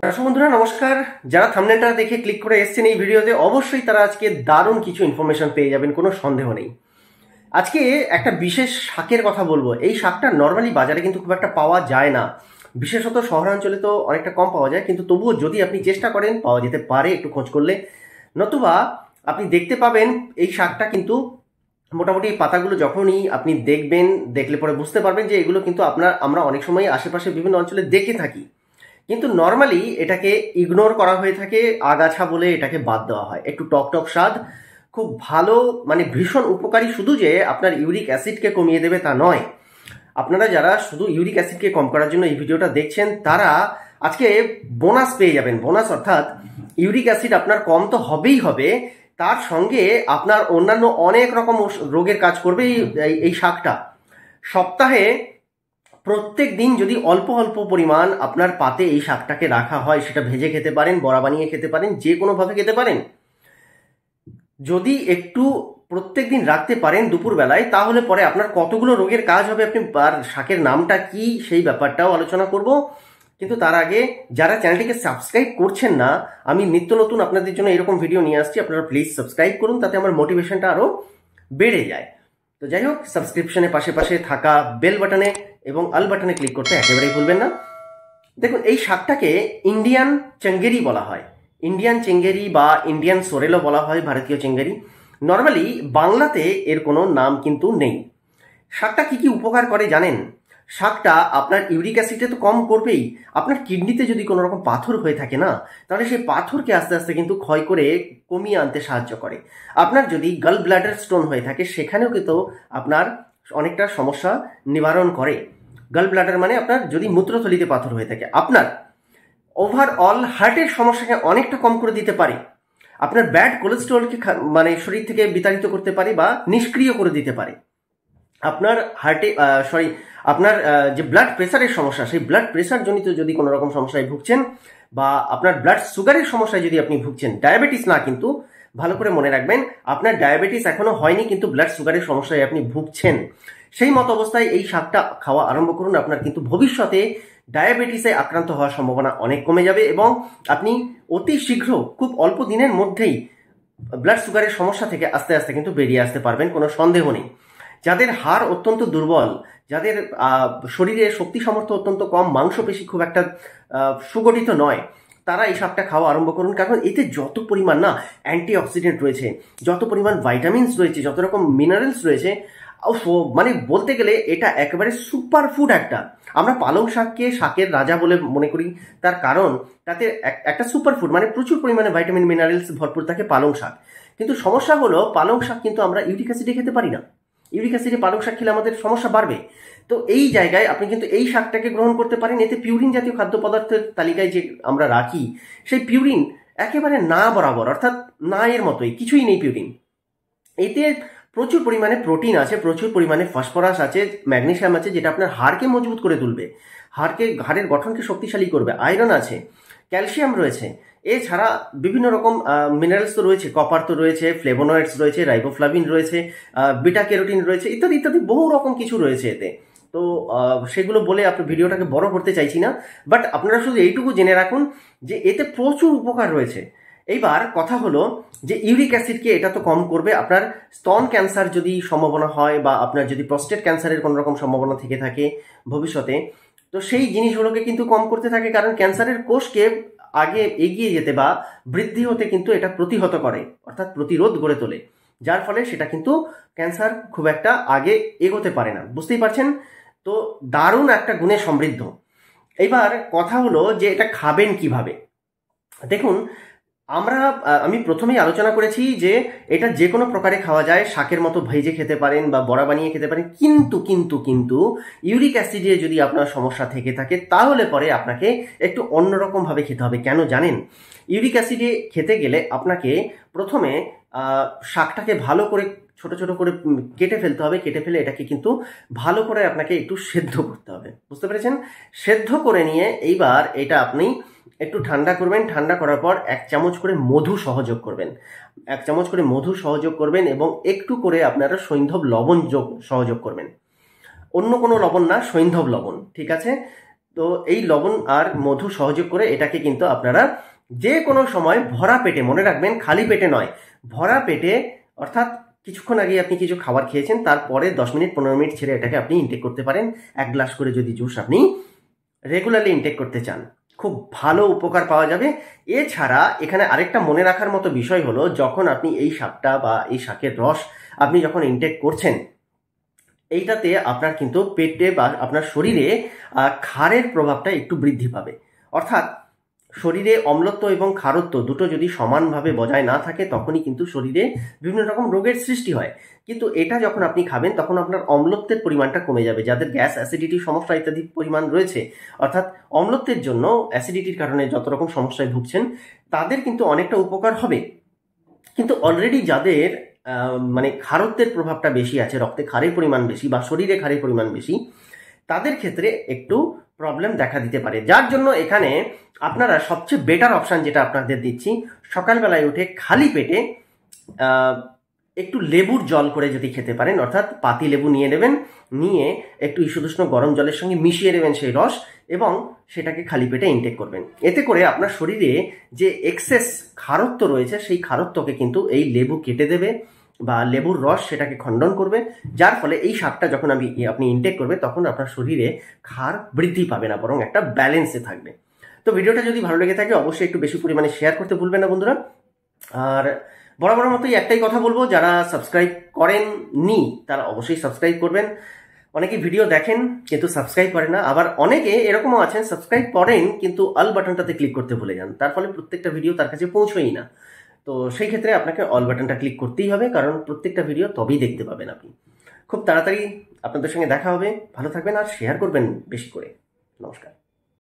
দর্শক বন্ধুরা নমস্কার। যারা থাম্বনেলটা দেখে ক্লিক করে এসেছেন এই ভিডিওতে, অবশ্যই তারা আজকে দারুণ কিছু ইনফরমেশন পেয়ে যাবেন, কোনো সন্দেহ নেই। আজকে একটা বিশেষ শাকের কথা বলবো। এই শাকটা নর্মালি বাজারে কিন্তু খুব একটা পাওয়া যায় না, বিশেষত শহরাঞ্চলে তো অনেকটা কম পাওয়া যায়, কিন্তু তবুও যদি আপনি চেষ্টা করেন পাওয়া যেতে পারে একটু খোঁজ করলে। নতুবা আপনি দেখতে পাবেন এই শাকটা কিন্তু মোটামুটি এই পাতাগুলো যখনই আপনি দেখবেন, দেখলে পরে বুঝতে পারবেন যে এগুলো কিন্তু আমরা অনেক সময় আশেপাশে বিভিন্ন অঞ্চলে দেখে থাকি, কিন্তু নর্মালি এটাকে ইগনোর করা হয়ে থাকে, আগাছা বলে এটাকে বাদ দেওয়া হয়। একটু টক টক স্বাদ, খুব ভালো, মানে ভীষণ উপকারী। শুধু যে আপনার ইউরিক অ্যাসিডকে কমিয়ে দেবে তা নয়, আপনারা যারা শুধু ইউরিক অ্যাসিডকে কম করার জন্য এই ভিডিওটা দেখছেন তারা আজকে বোনাস পেয়ে যাবেন। বোনাস অর্থাৎ ইউরিক অ্যাসিড আপনার কম তো হবেই হবে, তার সঙ্গে আপনার অন্যান্য অনেক রকম রোগের কাজ করবে এই শাকটা। সপ্তাহে প্রত্যেক দিন যদি অল্প অল্প পরিমাণ আপনার পাতে এই শাকটাকে রাখা হয়, সেটা ভেজে খেতে পারেন, বড়া বানিয়ে খেতে পারেন, যে কোনোভাবে খেতে পারেন। যদি একটু প্রত্যেক দিন রাখতে পারেন দুপুর বেলায়, তাহলে পরে আপনার কতগুলো রোগের কাজ হবে, আপনি আর শাকের নামটা কি সেই ব্যাপারটাও আলোচনা করব। কিন্তু তার আগে যারা চ্যানেলটিকে সাবস্ক্রাইব করছেন না, আমি নিত্য নতুন আপনাদের জন্য এরকম ভিডিও নিয়ে আসছি, আপনারা প্লিজ সাবস্ক্রাইব করুন, তাতে আমার মোটিভেশনটা আরও বেড়ে যায়। তো যাই হোক, সাবস্ক্রিপশনের পাশে পাশে থাকা বেল বাটনে এবং আল বাটনে ক্লিক করতে একেবারেই ভুলবেন না। দেখুন, এই শাকটাকে ইন্ডিয়ান চেঙ্গেরি বলা হয়, ইন্ডিয়ান চেঙ্গেরি বা ইন্ডিয়ান সোরেলও বলা হয়, ভারতীয় চেঙ্গেরি। নর্মালি বাংলাতে এর কোনো নাম কিন্তু নেই। শাকটা কি কি উপকার করে জানেন? শাকটা আপনার ইউরিক অ্যাসিডে তো কম করবেই, আপনার কিডনিতে যদি কোনো রকম পাথর হয়ে থাকে না, তাহলে সেই পাথরকে আস্তে আস্তে কিন্তু ক্ষয় করে কমিয়ে আনতে সাহায্য করে। আপনার যদি গাল ব্লাডার স্টোন হয়ে থাকে, সেখানেও কিন্তু আপনার অনেকটা সমস্যা নিবারণ করে। গাল ব্লাডার মানে আপনার যদি মূত্রথলিতে পাথর হয়ে থাকে, আপনার ওভারঅল হার্টের সমস্যাকে অনেকটা কম করে দিতে পারে। আপনার ব্যাড কোলেস্টেরলকে মানে শরীর থেকে বিতাড়িত করতে পারে বা নিষ্ক্রিয় করে দিতে পারে। আপনার আপনার যে ব্লাড প্রেসারের সমস্যা, সেই ব্লাড প্রেসার জনিত যদি কোনো রকম সমস্যায় ভুগছেন, বা আপনার ব্লাড সুগারের সমস্যায় যদি আপনি ভুগছেন, ডায়াবেটিস না কিন্তু, ভালো করে মনে রাখবেন, আপনার ডায়াবেটিস এখনো হয়নি কিন্তু ব্লাড সুগারের সমস্যায় আপনি ভুগছেন, সেই মতো অবস্থায় এই শাকটা খাওয়া আরম্ভ করুন। আপনার কিন্তু ভবিষ্যতে ডায়াবেটিসে আক্রান্ত হওয়ার সম্ভাবনা অনেক কমে যাবে এবং আপনি অতি শীঘ্র, খুব অল্প দিনের মধ্যেই ব্লাড সুগারের সমস্যা থেকে আস্তে আস্তে কিন্তু বেরিয়ে আসতে পারবেন, কোনো সন্দেহ নেই। যাদের হাড় অত্যন্ত দুর্বল, যাদের শরীরে শক্তি সামর্থ্য অত্যন্ত কম, মাংসপেশি খুব একটা সুগঠিত নয়, তারা এই শাকটা খাওয়া আরম্ভ করুন। কারণ এতে যত পরিমাণ না অ্যান্টিঅক্সিডেন্ট রয়েছে, যত পরিমাণ ভাইটামিনস রয়েছে, যত রকম মিনারেলস রয়েছে, মানে বলতে গেলে এটা একেবারে সুপার ফুড একটা। আমরা পালং শাককে শাকের রাজা বলে মনে করি, তার কারণ তাতে একটা সুপার ফুড, মানে প্রচুর পরিমাণে ভাইটামিন মিনারেলস ভরপুর থাকে পালং শাক। কিন্তু সমস্যা হলো, পালং শাক কিন্তু আমরা ইউরিক অ্যাসিডে খেতে পারি না। ইউরিক অ্যাসিডে পালং শাক খেলে আমাদের সমস্যা বাড়বে। তো এই জায়গায় আপনি কিন্তু এই শাকটাকে গ্রহণ করতে পারেন। এতে পিউরিন জাতীয় খাদ্য পদার্থের তালিকায় যে আমরা রাখি, সেই পিউরিন একেবারে না বরাবর, অর্থাৎ না এর মতোই, কিছুই নেই পিউরিন। এতে প্রচুর পরিমাণে প্রোটিন আছে, প্রচুর পরিমাণে ফসফরাস আছে, ম্যাগনেসিয়াম আছে, যেটা আপনার হাড়কে মজবুত করে তুলবে, হাড়ের গঠনকে শক্তিশালী করবে। আয়রন আছে, ক্যালসিয়াম রয়েছে, এছাড়া বিভিন্ন রকম মিনারেলস তো রয়েছে, কপার তো রয়েছে, ফ্লেভোনয়েডস রয়েছে, রাইবোফ্লাভিন রয়েছে, বিটা ক্যারোটিন রয়েছে, ইত্যাদি ইত্যাদি বহু রকম কিছু রয়েছে এতে। তো সেগুলো বলে আপনি ভিডিওটাকে বড় করতে চাইছি না, বাট আপনারা শুধু এইটুকু জেনে রাখুন যে এতে প্রচুর উপকার রয়েছে। এইবার কথা হলো যে ইউরিক অ্যাসিডকে এটা তো কম করবে। আপনার স্তন ক্যান্সার যদি সম্ভাবনা হয়, বা আপনার যদি প্রস্টেট ক্যান্সারের কোনো রকম সম্ভাবনা থেকে থাকে ভবিষ্যতে, তো সেই জিনিসগুলোকে কিন্তু কম করতে থাকে। কারণ ক্যান্সারের কোষকে আগে এগিয়ে যেতে বা বৃদ্ধি হতে কিন্তু এটা প্রতিহত করে, অর্থাৎ প্রতিরোধ গড়ে তোলে, যার ফলে সেটা কিন্তু ক্যান্সার খুব একটা আগে এগোতে পারে না। বুঝতেই পারছেন তো, দারুণ একটা গুণে সমৃদ্ধ। এইবার কথা হলো যে এটা খাবেন কিভাবে। দেখুন, আমি প্রথমেই আলোচনা করেছি যে এটা যে কোনো প্রকারে খাওয়া যায়, শাকের মতো ভেজে খেতে পারেন বা বড়া বানিয়ে খেতে পারেন, কিন্তু কিন্তু কিন্তু ইউরিক অ্যাসিডে যদি আপনার সমস্যা থেকে থাকে, তাহলে পরে আপনাকে একটু অন্যরকমভাবে খেতে হবে। কেন জানেন? ইউরিক অ্যাসিডে খেতে গেলে আপনাকে প্রথমে শাকটাকে ভালো করে ছোট ছোট করে কেটে ফেলতে হবে। কেটে ফেলে এটাকে কিন্তু ভালো করে আপনাকে একটু সেদ্ধ করতে হবে, বুঝতে পেরেছেন? সেদ্ধ করে নিয়ে এইবার এটা আপনি একটু ঠান্ডা করবেন। ঠান্ডা করার পর 1 চামচ করে মধু সহযোগ করবেন, 1 চামচ করে মধু সহযোগ করবেন, এবং একটু করে আপনারা সৈন্ধব লবণ সহযোগ করবেন। অন্য কোনো লবণ না, সৈন্ধব লবণ, ঠিক আছে? তো এই লবণ আর মধু সহযোগ করে এটাকে কিন্তু আপনারা যে কোনো সময় ভরা পেটে, মনে রাখবেন খালি পেটে নয়, ভরা পেটে, অর্থাৎ কিছুক্ষণ আগে আপনি কিছু খাবার খেয়েছেন তারপরে 10 মিনিট 15 মিনিট ছেড়ে এটাকে আপনি ইনটেক করতে পারেন। 1 গ্লাস করে যদি জুস আপনি রেগুলারলি ইনটেক করতে চান, খুব ভালো উপকার পাওয়া যাবে। এছাড়া এখানে আরেকটা মনে রাখার মতো বিষয় হলো, যখন আপনি এই শাকটা বা এই শাকের রস আপনি যখন ইনটেক করছেন, এইটাতে আপনার কিন্তু পেটে বা আপনার শরীরে ক্ষারের প্রভাবটা একটু বৃদ্ধি পাবে। অর্থাৎ শরীরে অম্লত্ব এবং ক্ষারত্ব দুটো যদি সমানভাবে বজায় না থাকে তখনই কিন্তু শরীরে বিভিন্ন রকম রোগের সৃষ্টি হয়। কিন্তু এটা যখন আপনি খাবেন তখন আপনার অম্লত্বের পরিমাণটা কমে যাবে। যাদের গ্যাস অ্যাসিডিটির সমস্যা ইত্যাদি পরিমাণ রয়েছে, অর্থাৎ অম্লত্বের জন্য অ্যাসিডিটির কারণে যত রকম সমস্যায় ভুগছেন, তাদের কিন্তু অনেকটা উপকার হবে। কিন্তু অলরেডি যাদের মানে ক্ষারত্বের প্রভাবটা বেশি আছে, রক্তে ক্ষারের পরিমাণ বেশি বা শরীরে ক্ষারের পরিমাণ বেশি, তাদের ক্ষেত্রে একটু প্রবলেম দেখা দিতে পারে। যার জন্য এখানে আপনারা সবচেয়ে বেটার অপশান যেটা আপনাদের দিচ্ছি, সকালবেলায় উঠে খালি পেটে একটু লেবুর জল করে যদি খেতে পারেন, অর্থাৎ পাতি লেবু নিয়ে নেবেন, নিয়ে একটু ইসুদুষ্ণ গরম জলের সঙ্গে মিশিয়ে নেবেন সেই রস, এবং সেটাকে খালি পেটে ইনটেক করবেন। এতে করে আপনার শরীরে যে এক্সেস ক্ষারত্ব রয়েছে সেই ক্ষারত্বকে কিন্তু এই লেবু কেটে দেবে বা লেবুর রস সেটাকে খণ্ডন করবে, যার ফলে এই শাকটা যখন আপনি ইনটেক করবে তখন আপনার শরীরে ক্ষার বৃদ্ধি পাবে না, বরং একটা ব্যালেন্সে থাকবে। তো ভিডিওটা যদি ভালো লেগে থাকে অবশ্যই একটু বেশি পরিমাণে শেয়ার করতে ভুলবেন না বন্ধুরা। আর বরাবর মতোই একটাই কথা বলবো, যারা সাবস্ক্রাইব করেননি তারা অবশ্যই সাবস্ক্রাইব করবেন। অনেকে ভিডিও দেখেন কিন্তু সাবস্ক্রাইব করেন না, আবার অনেকে এরকমও আছেন সাবস্ক্রাইব করেন কিন্তু অল বাটনটাতে ক্লিক করতে ভুলে যান, তার ফলে প্রত্যেকটা ভিডিও তার কাছে পৌঁছয়ই না। তো সেই ক্ষেত্রে আপনাকে অল বাটনটা ক্লিক করতেই হবে, কারণ প্রত্যেকটা ভিডিও তবেই দেখতে পাবেন আপনি। খুব তাড়াতাড়ি আপনাদের সঙ্গে দেখা হবে, ভালো থাকবেন আর শেয়ার করবেন বেশি করে।